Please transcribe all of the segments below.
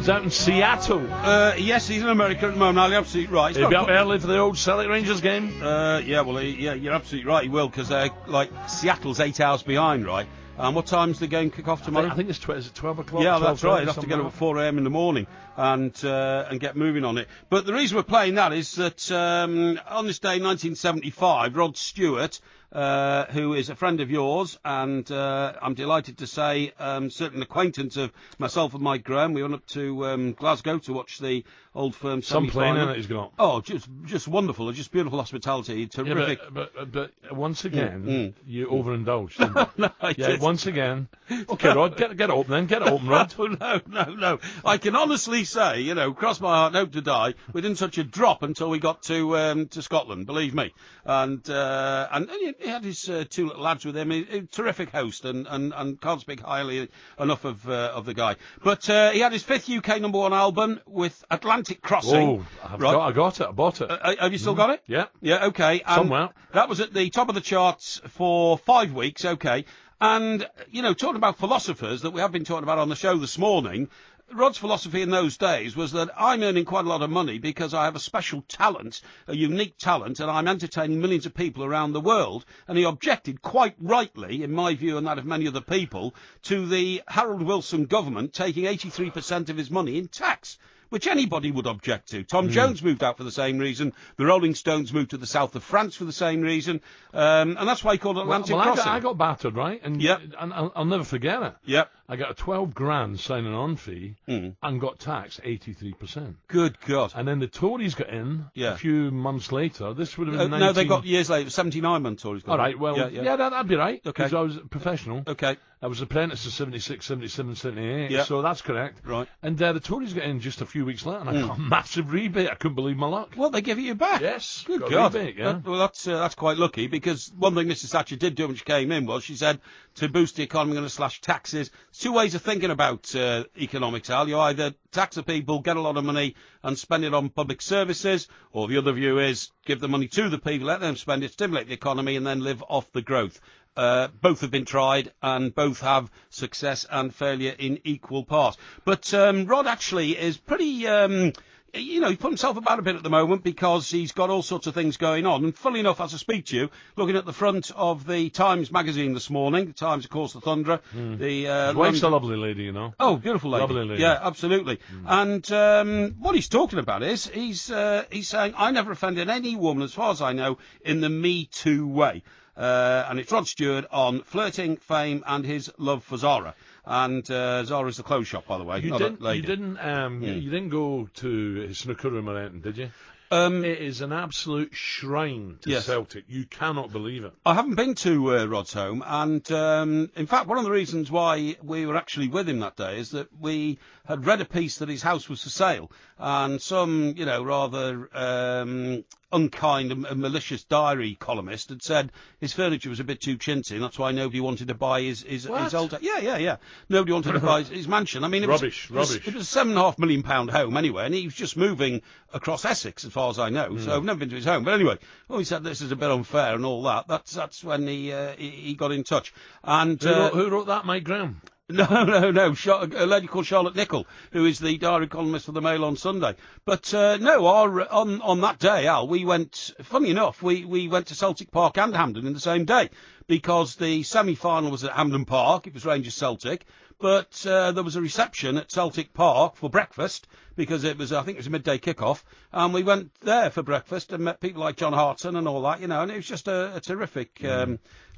Rod's out in Seattle. Yes, he's in America at the moment. You're absolutely right. He'll be up early for the old Celtic Rangers game. Yeah, well, you're absolutely right. He will, because Seattle's 8 hours behind, right? What time's the game kick off tomorrow? I think it's is it 12 o'clock? Yeah, that's right. You'd have to get up at 4 a.m. in the morning and get moving on it. But the reason we're playing that is that on this day, 1975, Rod Stewart, who is a friend of yours, and I'm delighted to say certainly an acquaintance of myself and Mike Graham. We went up to Glasgow to watch the Old Firm some semi-final. plane in it he's got. Oh, just wonderful. Just beautiful hospitality. Terrific. Yeah, but once again, you overindulged. Didn't you? No, once again. Okay, Rod, get it open then. Get it open, Rod. No. I can honestly say, cross my heart and hope to die, we didn't touch a drop until we got to Scotland, believe me. And he had his two little lads with him. A terrific host, and can't speak highly enough of the guy. But he had his 5th UK #1 album with Atlantic Crossing. Oh, I got it. I bought it. Have you still got it? Yeah. Yeah, okay. And somewhere. That was at the top of the charts for 5 weeks, okay. And, talking about philosophers that we have been talking about on the show this morning, Rod's philosophy in those days was that I'm earning quite a lot of money because I have a special talent, a unique talent, and I'm entertaining millions of people around the world. And he objected quite rightly, in my view and that of many other people, to the Harold Wilson government taking 83% of his money in tax, which anybody would object to. Tom Jones moved out for the same reason. The Rolling Stones moved to the south of France for the same reason. And that's why he called it Atlantic Crossing. I got battered, right? And I'll never forget it. Yep. I got a 12 grand signing on fee and got taxed 83%. Good God. And then the Tories got in a few months later. This would have been 19... No, they got years later. 79 months Tories got in. All right, well, that'd be right. Okay. Because I was professional. Okay. I was apprentice in 76, 77, 78, so that's correct. Right. And the Tories got in just a few weeks later, and I got a massive rebate. I couldn't believe my luck. Well, they give it you back. Yes. Good God. Rebate, yeah. Well, that's quite lucky, because one thing Mrs. Thatcher did do when she came in was she said, to boost the economy, we're going to slash taxes. There's two ways of thinking about economics, Al. You either tax the people, get a lot of money, and spend it on public services, or the other view is give the money to the people, let them spend it, stimulate the economy, and then live off the growth. Both have been tried, and both have success and failure in equal parts. But Rod actually is pretty... he put himself about a bit at the moment because he's got all sorts of things going on. And funnily enough, as I speak to you, looking at the front of the Times magazine this morning, the Times, of course, the Thunderer. His wife's a lovely lady, Oh, beautiful lady. Lovely lady. Yeah, absolutely. And what he's talking about is he's saying, I never offended any woman, as far as I know, in the Me Too way. And it's Rod Stewart on flirting, fame, and his love for Zara. And Zara's the clothes shop, by the way. You didn't go to his snooker room or anything, did you? It is an absolute shrine to Celtic. You cannot believe it. I haven't been to Rod's home, and in fact, one of the reasons why we were actually with him that day is that we had read a piece that his house was for sale, and some, rather unkind and malicious diary columnist had said his furniture was a bit too chintzy, and that's why nobody wanted to buy his old... Yeah. Nobody wanted to buy his mansion. I mean, it was a £7.5 million home anyway, and he was just moving across Essex, as far as I know, so I've never been to his home. But anyway, when he said this is a bit unfair and all that, that's when he got in touch. And who wrote that, Mike Graham? No. A lady called Charlotte Nichol, who is the diary columnist for the Mail on Sunday. But on that day, Al, we went. Funny enough, we went to Celtic Park and Hampden in the same day, because the semi-final was at Hampden Park. It was Rangers Celtic, but there was a reception at Celtic Park for breakfast, because I think it was a midday kick-off, and we went there for breakfast and met people like John Hartson and all that, and it was just a terrific.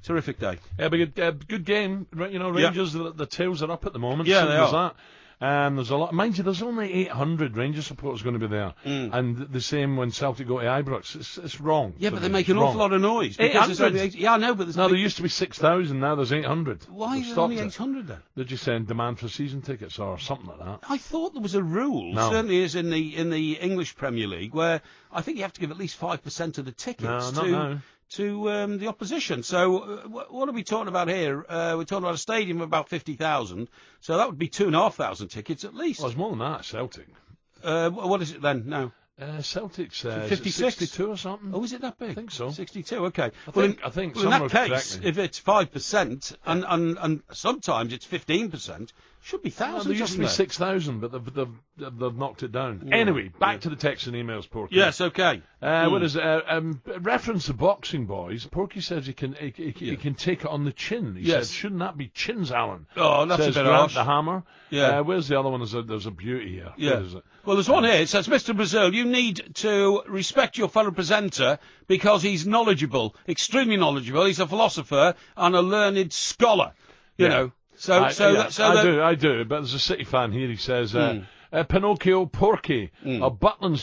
Terrific day. Yeah, but good game. Rangers, the tails are up at the moment. Yeah, they are. That. And there's a lot. Mind you, there's only 800 Rangers supporters going to be there. And the same when Celtic go to Ibrox. It's wrong. Yeah, but they make an awful lot of noise. 800? Yeah, I know, but there used to be 6,000, now there's 800. Why is there only 800 then? They're just saying demand for season tickets or something like that. I thought there was a rule, certainly is in the English Premier League, where I think you have to give at least 5% of the tickets to the opposition. So what are we talking about here? We're talking about a stadium of about 50,000, so that would be 2,500 tickets at least. Well, it's more than that, Celtic. What is it then now? Celtic's 56? 62 or something. Oh, is it that big? I think so. 62, okay. I think in that case, if it's 5%, and sometimes it's 15%, Should be thousands. There used to be 6,000, but they've knocked it down. Yeah. Anyway, back to the texts and emails, Porky. Yes, okay. What is reference to boxing, boys? Porky says he can take it on the chin. He said, shouldn't that be chins, Alan? Oh, that's says a bit Grant harsh. the Hammer. Yeah. Where's the other one? There's a beauty here. Yeah. Well, there's one here. It says, Mr. Brazil, you need to respect your fellow presenter because he's knowledgeable, extremely knowledgeable. He's a philosopher and a learned scholar. You know. I do. But there's a City fan here. He says, Pinocchio Porky, a Butlins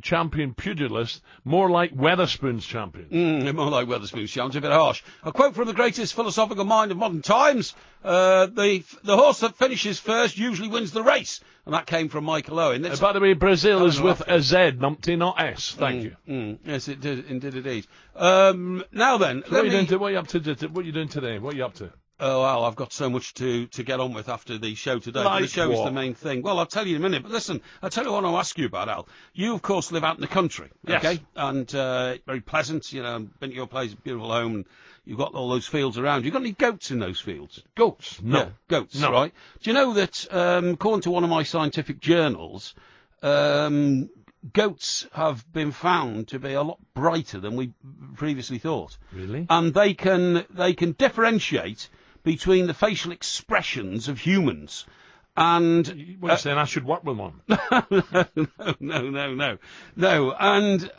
champion pugilist, more like Weatherspoon's champion. More like Weatherspoon's champion. A bit harsh. A quote from the greatest philosophical mind of modern times: the horse that finishes first usually wins the race. And that came from Michael Owen. By the way, Brazil is with a Z, numpty, not S. Thank you. Yes, it did indeed. Now then, what are you up to? What are you doing today? What are you up to? Oh, well, I've got so much to get on with after the show today. The show is the main thing. Well, I'll tell you in a minute. But listen, I'll tell you what I want to ask you about, Al. You, of course, live out in the country. Yes. Okay? And very pleasant. You know, been to your place, beautiful home, and you've got all those fields around. You got any goats in those fields? Goats? No. Yeah, goats, no. Right? Do you know that, according to one of my scientific journals, goats have been found to be a lot brighter than we previously thought. Really? And they can differentiate between the facial expressions of humans. And what are you saying? I should work with one? No. And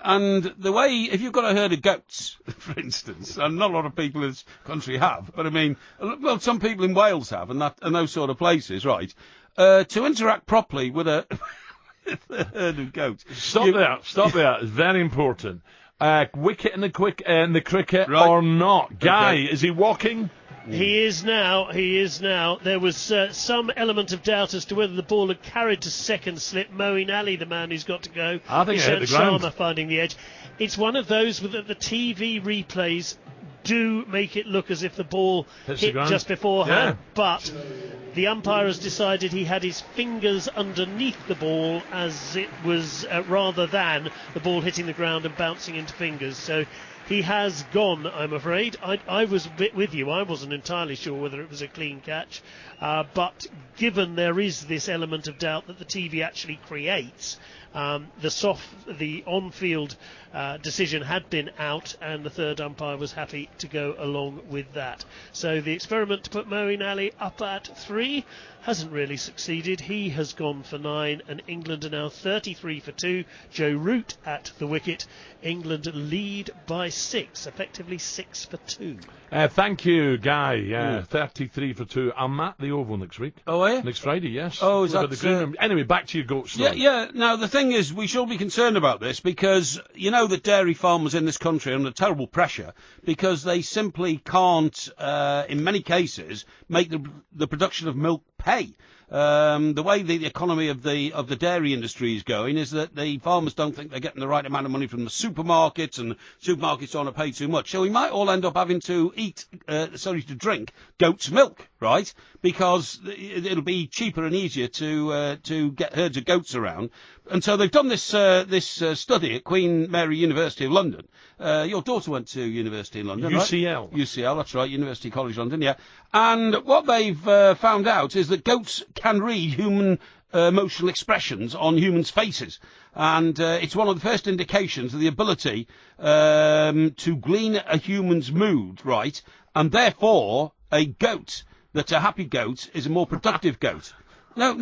the way, if you've got a herd of goats, for instance, and not a lot of people in this country have, but I mean, well, some people in Wales have, and those sort of places, right? To interact properly with a herd of goats. Stop there. It's very important. Wicket in the cricket right. or not? Guy, is he walking? He is now. There was some element of doubt as to whether the ball had carried to second slip. Moeen Ali, the man who's got to go. I think it hit the ground. Sharma finding the edge. It's one of those that the TV replays do make it look as if the ball hit just beforehand, but the umpire has decided he had his fingers underneath the ball as it was rather than the ball hitting the ground and bouncing into fingers. So he has gone, I'm afraid. I was a bit with you. I wasn't entirely sure whether it was a clean catch. But given there is this element of doubt that the TV actually creates, the on-field decision had been out, and the third umpire was happy to go along with that. So the experiment to put Moeen Ali up at 3 hasn't really succeeded. He has gone for 9, and England are now 33 for 2. Joe Root at the wicket. England lead by 6, effectively 6 for 2. Thank you, Guy. 33 for 2. I'm at the Oval next week. Oh, are you? Next Friday, yes. Oh, is that... Anyway, back to your goat story. Yeah. Now, the thing is, we should be concerned about this because you know that dairy farmers in this country are under terrible pressure because they simply can't, in many cases, make the production of milk pay. The way the economy of the dairy industry is going is that the farmers don't think they're getting the right amount of money from the supermarkets, and the supermarkets don't want to pay too much. So we might all end up having to to drink goat's milk, right? Because it'll be cheaper and easier to get herds of goats around. And so they've done this study at Queen Mary University of London. Your daughter went to university in London, UCL. Right? UCL, that's right, University College London, yeah. And what they've found out is that goats can read human emotional expressions on humans' faces. And it's one of the first indications of the ability to glean a human's mood, right? And therefore, a goat that's a happy goat is a more productive goat. No,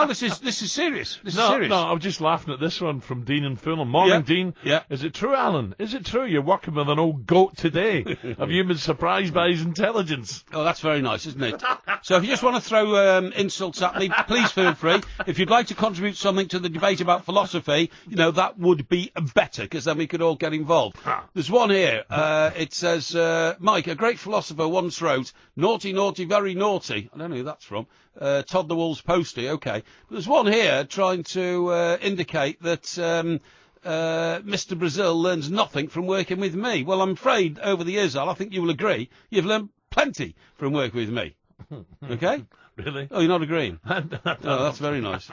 this is serious. This is serious. No, I was just laughing at this one from Dean and Fulham. Morning, Dean. Yeah. Is it true, Alan? Is it true you're working with an old goat today? Have you been surprised by his intelligence? Oh, that's very nice, isn't it? So if you just want to throw insults at me, please feel free. If you'd like to contribute something to the debate about philosophy, that would be better, because then we could all get involved. There's one here. It says, Mike, a great philosopher once wrote, naughty, naughty, very naughty. I don't know who that's from. Todd the Wolves Posty, okay. But there's one here trying to indicate that Mr. Brazil learns nothing from working with me. Well, I'm afraid over the years, Al, I think you will agree, you've learned plenty from working with me. Okay? Really? Oh, you're not agreeing? Oh, that's very nice.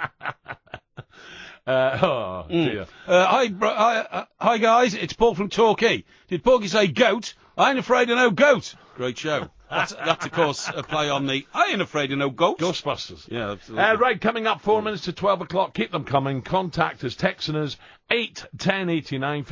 Dear. Hi, guys, it's Paul from Torquay. Did Porky say goat? I ain't afraid of no goat. Great show. That's of course, a play on the I Ain't Afraid of No Ghosts. Ghostbusters. Yeah, absolutely. Right, coming up 4 minutes to 12 o'clock. Keep them coming. Contact us, texting us, 8 10 89